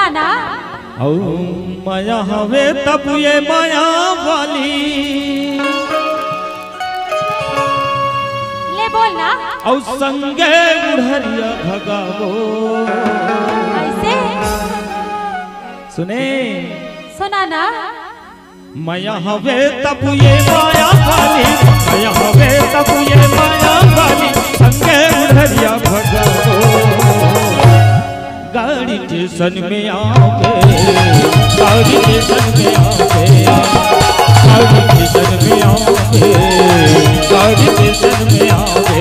सुनाना। औ माया हवे तब ये माया वाली, ले बोलना। औ संगे उड़हरिया भगावो। कैसे? सुने सुनाना। माया हवे तब ये माया वाली, माया हवे तब ये माया वाली, संगे उड़हरिया भगावो। गाड़ी स्टेशन में आओगे, गाड़ी स्टेशन में आओगे, गाड़ी स्टेशन में आओगे, गाड़ी स्टेशन में आओगे।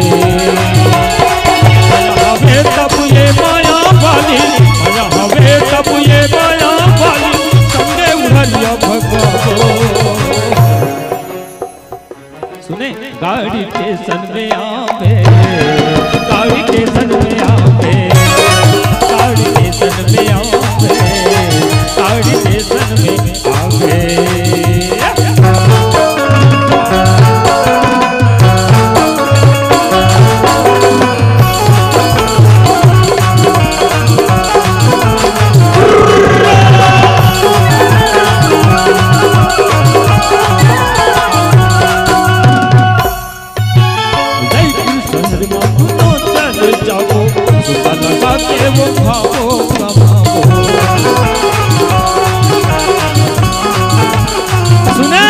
माया हवे तब ये माया वाली, माया हवे तब ये माया वाली, संगे उड़हरिया भगावो। सुने गाड़ी स्टेशन में आओगे, गाड़ी स्टेशन में आओगे, गाड़ी स्टेशन में आओगे, गाड़ी स्टेशन में आओगे। वो खाओ कमाओ। सुने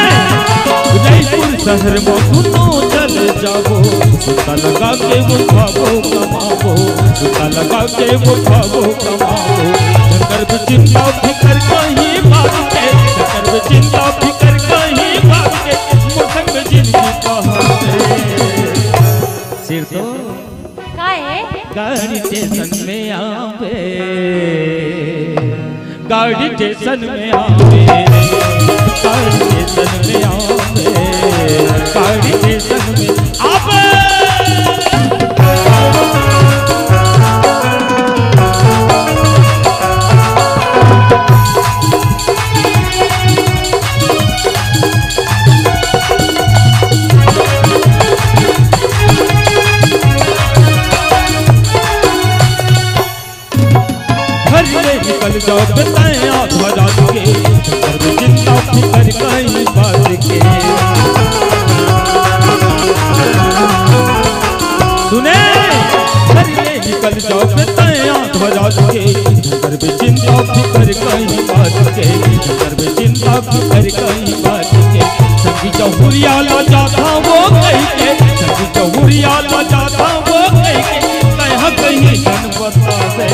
उदयपुर शहर में दोनों चल जाओ, सुता लगा के वो खाओ कमाओ, सुता लगा के वो खाओ कमाओ। शंकर भी चिंता फिकर कहीं बात के, शंकर भी चिंता फिकर कहीं बात के, मौसम में जिंदगी बहाते। सिर तो गाड़ी स्टेशन में आवे, गाड़ी स्टेशन में आवे, गाड़ी स्टेशन में आवे, गाड़ी स्टेशन में आवे। निकल जाओ बताया ध्वजा के, चिंता फिकर कहीं बात के। सुने निकल जाओ बताया ध्वजा के, चिंता फिकर कहीं बात के, चिंता फिकर कहीं बात के। सभी जहुरिया ला जाता वो कहीं के, सभी जहुरिया ला जाता वो कहीं के, कहीं कहीं जन बतावे।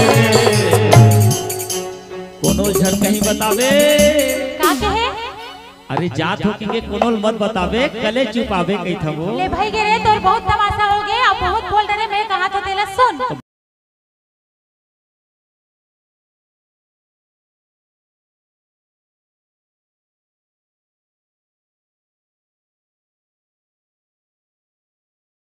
कोनो झर कहीं बतावे का कहे? अरे जात हो के कोनो मत बतावे, कले चुपावे कहीं था वो। ले भाई गे रे तोर बहुत तमाशा